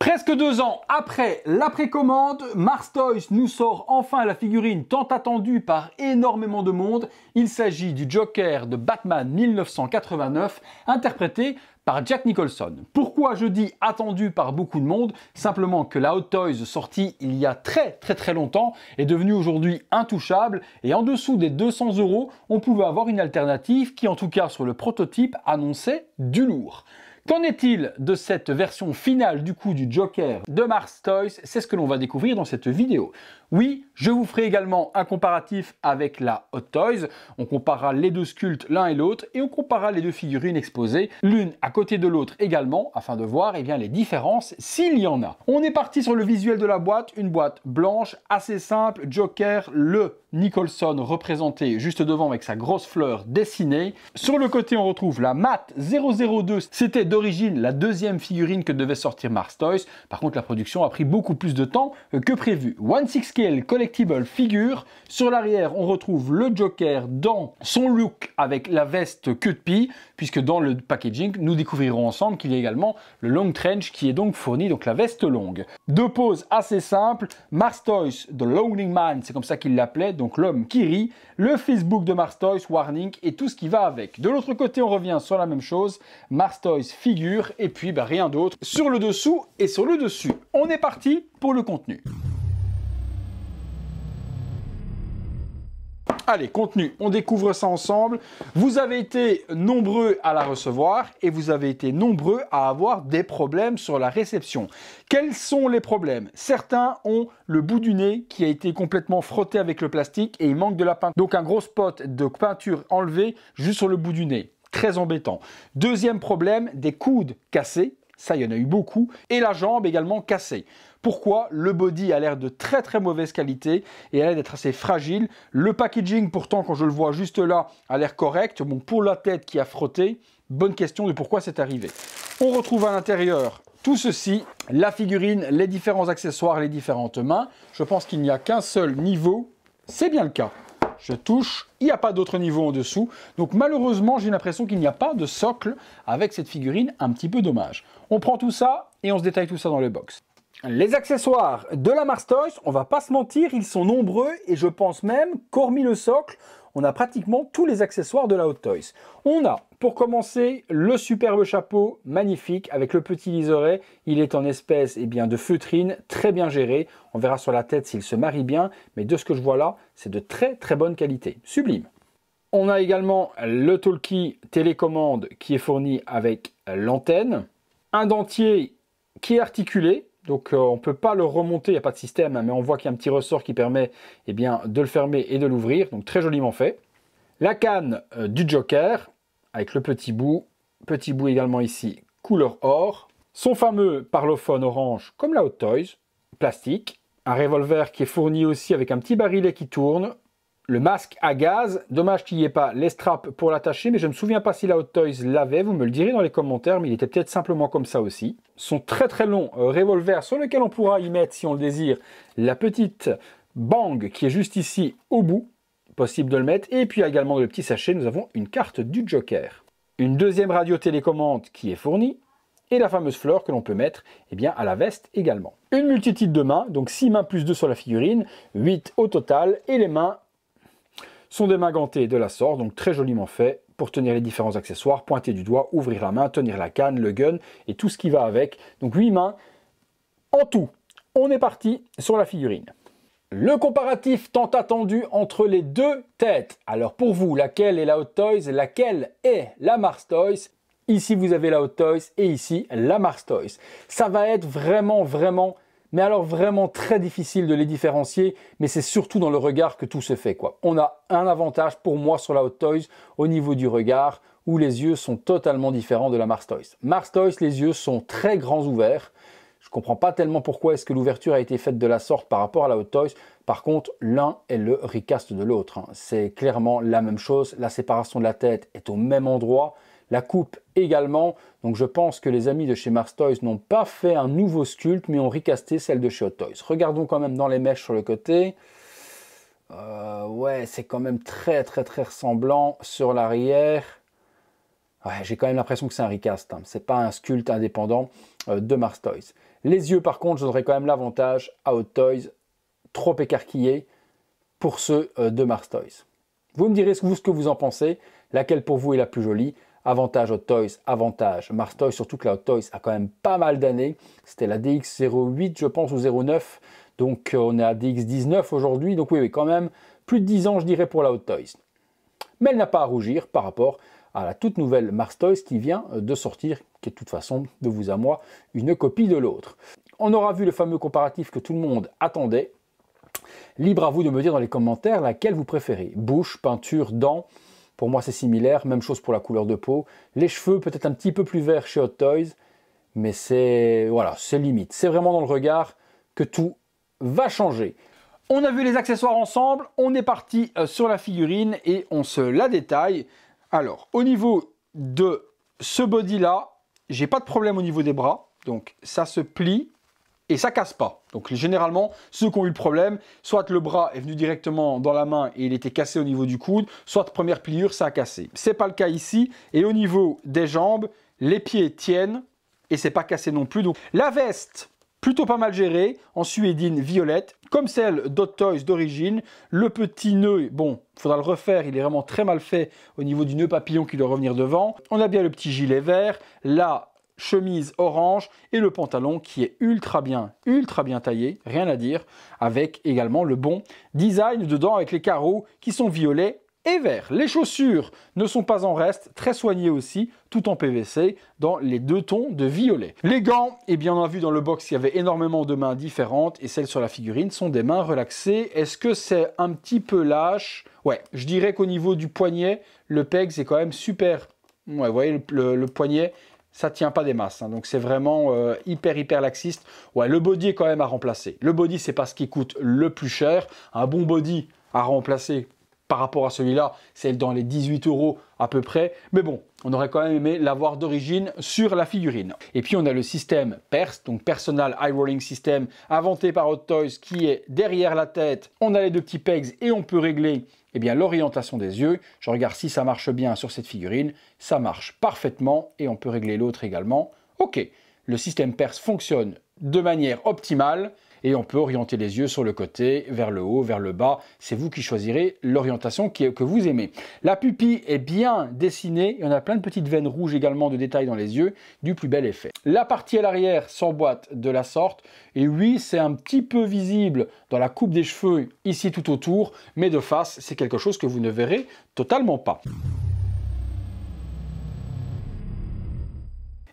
Presque 2 ans après la précommande, Mars Toys nous sort enfin la figurine tant attendue par énormément de monde. Il s'agit du Joker de Batman 1989, interprété par Jack Nicholson. Pourquoi je dis attendu par beaucoup de monde? Simplement que la Hot Toys sortie il y a très longtemps est devenue aujourd'hui intouchable et en dessous des 200 €, on pouvait avoir une alternative qui en tout cas sur le prototype annonçait du lourd. Qu'en est-il de cette version finale du coup du Joker de Mars Toys? C'est ce que l'on va découvrir dans cette vidéo. Oui, je vous ferai également un comparatif avec la Hot Toys. On comparera les deux sculptes l'un et l'autre et on comparera les deux figurines exposées l'une à côté de l'autre également afin de voir les différences s'il y en a. On est parti sur le visuel de la boîte, une boîte blanche assez simple, Joker, le Nicholson représenté juste devant avec sa grosse fleur dessinée. Sur le côté on retrouve la Matte 002, c'était d'origine la deuxième figurine que devait sortir Mars Toys. Par contre la production a pris beaucoup plus de temps que prévu. 1/6 scale collectible figure. Sur l'arrière on retrouve le Joker dans son look avec la veste queue de pie, puisque dans le packaging nous découvrirons ensemble qu'il y a également le long trench qui est donc fourni, donc la veste longue. Deux poses assez simples, Mars Toys The Loading Man, c'est comme ça qu'il l'appelait, donc l'homme qui rit, le Facebook de Mars Toys, Warning et tout ce qui va avec. De l'autre côté on revient sur la même chose, Mars Toys figure et puis rien d'autre sur le dessous et sur le dessus. On est parti pour le contenu. Allez, contenu, on découvre ça ensemble. Vous avez été nombreux à la recevoir et vous avez été nombreux à avoir des problèmes sur la réception. Quels sont les problèmes? Certains ont le bout du nez qui a été complètement frotté avec le plastique et il manque de la peinture. Donc un gros spot de peinture enlevé juste sur le bout du nez. Très embêtant. Deuxième problème, des coudes cassés. Ça, il y en a eu beaucoup. Et la jambe également cassée. Pourquoi? Le body a l'air de très mauvaise qualité et a l'air d'être assez fragile. Le packaging, pourtant, quand je le vois juste là, a l'air correct. Bon, pour la tête qui a frotté, bonne question de pourquoi c'est arrivé. On retrouve à l'intérieur tout ceci, la figurine, les différents accessoires, les différentes mains. Je pense qu'il n'y a qu'un seul niveau. C'est bien le cas. Je touche, il n'y a pas d'autre niveau en dessous. Donc malheureusement, j'ai l'impression qu'il n'y a pas de socle avec cette figurine, un petit peu dommage. On prend tout ça et on se détaille tout ça dans le box. Les accessoires de la Mars Toys, on va pas se mentir, ils sont nombreux et je pense même qu'hormis le socle, on a pratiquement tous les accessoires de la Hot Toys. On a, pour commencer, le superbe chapeau magnifique avec le petit liseré. Il est en espèce de feutrine, très bien géré. On verra sur la tête s'il se marie bien, mais de ce que je vois là, c'est de très bonne qualité. Sublime. On a également le talkie télécommande qui est fourni avec l'antenne. Un dentier qui est articulé. Donc on ne peut pas le remonter, il n'y a pas de système, mais on voit qu'il y a un petit ressort qui permet de le fermer et de l'ouvrir. Donc très joliment fait. La canne du Joker, avec le petit bout également ici, couleur or. Son fameux parlophone orange, comme la Hot Toys, plastique. Un revolver qui est fourni aussi avec un petit barillet qui tourne. Le masque à gaz, dommage qu'il n'y ait pas les straps pour l'attacher, mais je ne me souviens pas si la Hot Toys l'avait, vous me le direz dans les commentaires, mais il était peut-être simplement comme ça aussi. Son très long revolver sur lequel on pourra y mettre, si on le désire, la petite bang qui est juste ici au bout, possible de le mettre, et puis également dans le petit sachet, nous avons une carte du Joker. Une deuxième radio télécommande qui est fournie, et la fameuse fleur que l'on peut mettre à la veste également. Une multitude de mains, donc 6 mains plus 2 sur la figurine, 8 au total, et les mains sont des mains gantées de la sorte, donc très joliment fait pour tenir les différents accessoires, pointer du doigt, ouvrir la main, tenir la canne, le gun et tout ce qui va avec. Donc 8 mains en tout. On est parti sur la figurine. Le comparatif tant attendu entre les deux têtes. Alors pour vous, laquelle est la Hot Toys, laquelle est la Mars Toys? Ici vous avez la Hot Toys et ici la Mars Toys. Ça va être vraiment mais alors vraiment très difficile de les différencier, mais c'est surtout dans le regard que tout se fait, quoi. On a un avantage pour moi sur la Hot Toys au niveau du regard, où les yeux sont totalement différents de la Mars Toys. Mars Toys, les yeux sont très grands ouverts. Je ne comprends pas tellement pourquoi est-ce que l'ouverture a été faite de la sorte par rapport à la Hot Toys. Par contre, l'un est le recast de l'autre. C'est clairement la même chose. La séparation de la tête est au même endroit. La coupe également, donc je pense que les amis de chez Mars Toys n'ont pas fait un nouveau sculpte, mais ont recasté celle de chez Hot Toys. Regardons quand même dans les mèches sur le côté. Ouais, c'est quand même très ressemblant sur l'arrière. Ouais, j'ai quand même l'impression que c'est un recast. C'est pas un sculpte indépendant de Mars Toys. Les yeux, par contre, je donnerais quand même l'avantage à Hot Toys, trop écarquillé pour ceux de Mars Toys. Vous me direz ce que vous en pensez, laquelle pour vous est la plus jolie. Avantage Hot Toys, avantage Mars Toys, surtout que la Hot Toys a quand même pas mal d'années. C'était la DX08, je pense, ou 09. Donc on est à DX19 aujourd'hui. Donc oui, quand même, plus de 10 ans, je dirais, pour la Hot Toys. Mais elle n'a pas à rougir par rapport à la toute nouvelle Mars Toys qui vient de sortir, qui est de toute façon, de vous à moi, une copie de l'autre. On aura vu le fameux comparatif que tout le monde attendait. Libre à vous de me dire dans les commentaires laquelle vous préférez. Bouche, peinture, dents. Pour moi, c'est similaire. Même chose pour la couleur de peau. Les cheveux, peut-être un petit peu plus vert chez Hot Toys. Mais c'est voilà, c'est limite. C'est vraiment dans le regard que tout va changer. On a vu les accessoires ensemble. On est parti sur la figurine et on se la détaille. Alors, au niveau de ce body-là, j'ai pas de problème au niveau des bras. Donc, ça se plie. Et ça casse pas. Donc généralement, ceux qui ont eu le problème, soit le bras est venu directement dans la main et il était cassé au niveau du coude, soit première pliure, ça a cassé. C'est pas le cas ici. Et au niveau des jambes, les pieds tiennent et c'est pas cassé non plus. Donc la veste, plutôt pas mal gérée, en suédine violette, comme celle d'Hot Toys d'origine. Le petit nœud, bon, il faudra le refaire, il est vraiment très mal fait au niveau du nœud papillon qui doit revenir devant. On a bien le petit gilet vert, là, chemise orange et le pantalon qui est ultra bien taillé, rien à dire, avec également le bon design dedans avec les carreaux qui sont violets et verts. Les chaussures ne sont pas en reste, très soignées aussi, tout en PVC, dans les deux tons de violet. Les gants, eh bien on a vu dans le box qu'il y avait énormément de mains différentes et celles sur la figurine sont des mains relaxées. Est-ce que c'est un petit peu lâche? Ouais, je dirais qu'au niveau du poignet, le peg c'est quand même super. Ouais, vous voyez le poignet, ça tient pas des masses, hein. Donc c'est vraiment hyper laxiste. Ouais, le body est quand même à remplacer. Le body, c'est pas ce qui coûte le plus cher. Un bon body à remplacer par rapport à celui-là, c'est dans les 18 € à peu près. Mais bon, on aurait quand même aimé l'avoir d'origine sur la figurine. Et puis on a le système PERS, donc Personal Eye Rolling System, inventé par Hot Toys, qui est derrière la tête. On a les deux petits pegs et on peut régler eh bien l'orientation des yeux. Je regarde si ça marche bien sur cette figurine. Ça marche parfaitement et on peut régler l'autre également. Ok, le système PERS fonctionne de manière optimale et on peut orienter les yeux sur le côté, vers le haut, vers le bas. C'est vous qui choisirez l'orientation que vous aimez. La pupille est bien dessinée et on a plein de petites veines rouges également de détails dans les yeux, du plus bel effet. La partie à l'arrière s'emboîte de la sorte et oui, c'est un petit peu visible dans la coupe des cheveux ici tout autour, mais de face, c'est quelque chose que vous ne verrez totalement pas.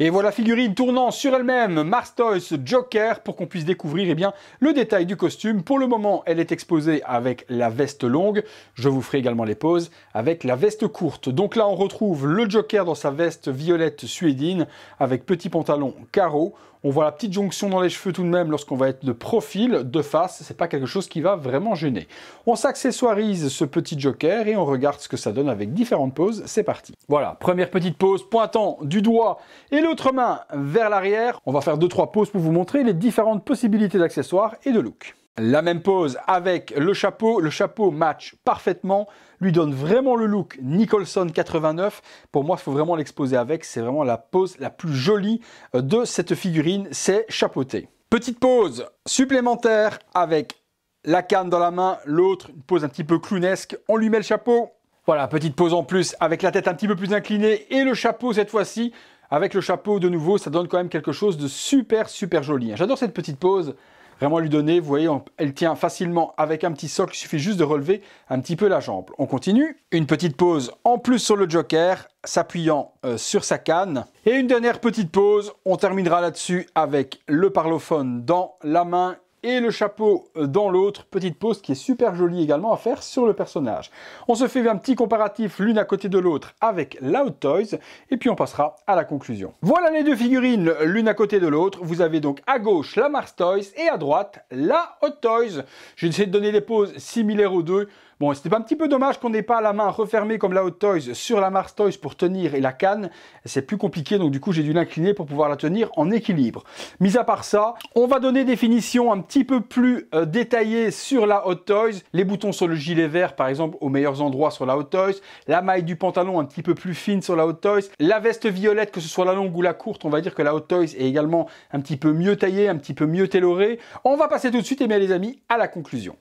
Et voilà, figurine tournant sur elle-même, Mars Toys Joker, pour qu'on puisse découvrir eh bien, le détail du costume. Pour le moment, elle est exposée avec la veste longue. Je vous ferai également les poses avec la veste courte. Donc là, on retrouve le Joker dans sa veste violette suédine avec petit pantalon carreau. On voit la petite jonction dans les cheveux tout de même lorsqu'on va être de profil, de face. C'est pas quelque chose qui va vraiment gêner. On s'accessoirise ce petit Joker et on regarde ce que ça donne avec différentes poses. C'est parti. Voilà, première petite pose pointant du doigt et l'autre main vers l'arrière. On va faire 2-3 poses pour vous montrer les différentes possibilités d'accessoires et de look. La même pose avec le chapeau match parfaitement, lui donne vraiment le look Nicholson 89. Pour moi, il faut vraiment l'exposer avec, c'est vraiment la pose la plus jolie de cette figurine, c'est chapeauté. Petite pose supplémentaire avec la canne dans la main, l'autre, une pose un petit peu clownesque, on lui met le chapeau. Voilà, petite pose en plus avec la tête un petit peu plus inclinée et le chapeau cette fois-ci. Avec le chapeau de nouveau, ça donne quand même quelque chose de super joli. J'adore cette petite pose. Vraiment lui donner, vous voyez, elle tient facilement avec un petit socle, il suffit juste de relever un petit peu la jambe. On continue, une petite pause en plus sur le Joker, s'appuyant sur sa canne. Et une dernière petite pause, on terminera là-dessus avec le parlophone dans la main et le chapeau dans l'autre. Petite pose qui est super jolie également à faire sur le personnage. On se fait un petit comparatif l'une à côté de l'autre avec la Hot Toys et puis on passera à la conclusion. Voilà les deux figurines l'une à côté de l'autre. Vous avez donc à gauche la Mars Toys et à droite la Hot Toys. J'ai essayé de donner des poses similaires aux deux. Bon, c'était pas un petit peu dommage qu'on n'ait pas la main refermée comme la Hot Toys sur la Mars Toys pour tenir et la canne. C'est plus compliqué, donc du coup j'ai dû l'incliner pour pouvoir la tenir en équilibre. Mis à part ça, on va donner des finitions un petit peu plus détaillées sur la Hot Toys. Les boutons sur le gilet vert par exemple aux meilleurs endroits sur la Hot Toys. La maille du pantalon un petit peu plus fine sur la Hot Toys. La veste violette, que ce soit la longue ou la courte, on va dire que la Hot Toys est également un petit peu mieux taillée, un petit peu mieux tailorée. On va passer tout de suite, les amis, à la conclusion.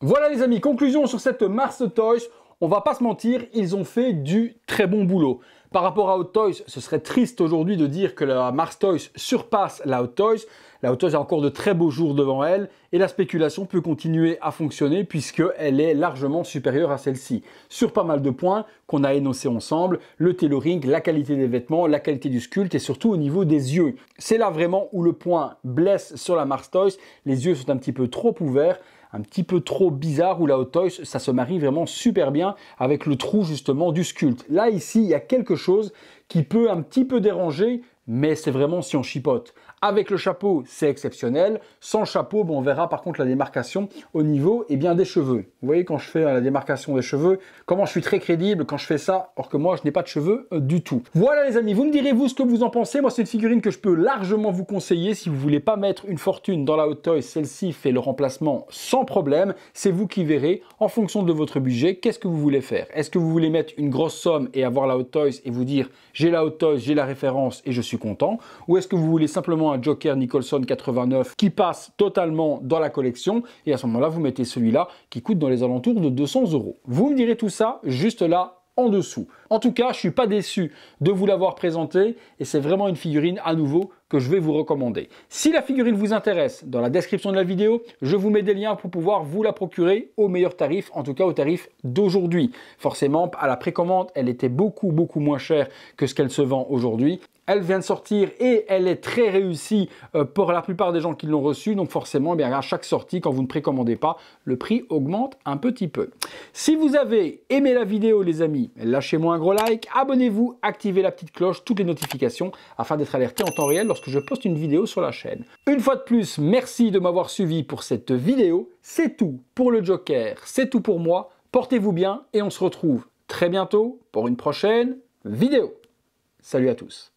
Voilà les amis, conclusion sur cette Mars Toys. On va pas se mentir, ils ont fait du très bon boulot. Par rapport à Hot Toys, ce serait triste aujourd'hui de dire que la Mars Toys surpasse la Hot Toys. La Hot Toys a encore de très beaux jours devant elle et la spéculation peut continuer à fonctionner puisqu'elle est largement supérieure à celle-ci. Sur pas mal de points qu'on a énoncés ensemble, le tailoring, la qualité des vêtements, la qualité du sculpte et surtout au niveau des yeux. C'est là vraiment où le point blesse sur la Mars Toys. Les yeux sont un petit peu trop ouverts, un petit peu trop bizarre, où la Hot Toys, ça se marie vraiment super bien avec le trou justement du sculpte. Là, ici, il y a quelque chose qui peut un petit peu déranger, mais c'est vraiment si on chipote. Avec le chapeau, c'est exceptionnel. Sans le chapeau, bon, on verra par contre la démarcation au niveau des cheveux. Vous voyez quand je fais la démarcation des cheveux, comment je suis très crédible quand je fais ça, alors que moi, je n'ai pas de cheveux du tout. Voilà les amis, vous me direz vous ce que vous en pensez. Moi, c'est une figurine que je peux largement vous conseiller. Si vous voulez pas mettre une fortune dans la Hot Toys, celle-ci fait le remplacement sans problème. C'est vous qui verrez, en fonction de votre budget, qu'est-ce que vous voulez faire. Est-ce que vous voulez mettre une grosse somme et avoir la Hot Toys et vous dire j'ai la Hot Toys, j'ai la référence et je suis content, ou est-ce que vous voulez simplement un Joker Nicholson 89 qui passe totalement dans la collection et à ce moment-là vous mettez celui-là qui coûte dans les alentours de 200 €. Vous me direz tout ça juste là en dessous. En tout cas, je suis pas déçu de vous l'avoir présenté et c'est vraiment une figurine à nouveau que je vais vous recommander. Si la figurine vous intéresse, dans la description de la vidéo, je vous mets des liens pour pouvoir vous la procurer au meilleur tarif, en tout cas au tarif d'aujourd'hui. Forcément, à la précommande, elle était beaucoup moins chère que ce qu'elle se vend aujourd'hui. Elle vient de sortir et elle est très réussie pour la plupart des gens qui l'ont reçue. Donc forcément, à chaque sortie, quand vous ne précommandez pas, le prix augmente un petit peu. Si vous avez aimé la vidéo, les amis, lâchez-moi un gros like, abonnez-vous, activez la petite cloche, toutes les notifications, afin d'être alerté en temps réel lorsque je poste une vidéo sur la chaîne. Une fois de plus, merci de m'avoir suivi pour cette vidéo. C'est tout pour le Joker, c'est tout pour moi. Portez-vous bien et on se retrouve très bientôt pour une prochaine vidéo. Salut à tous.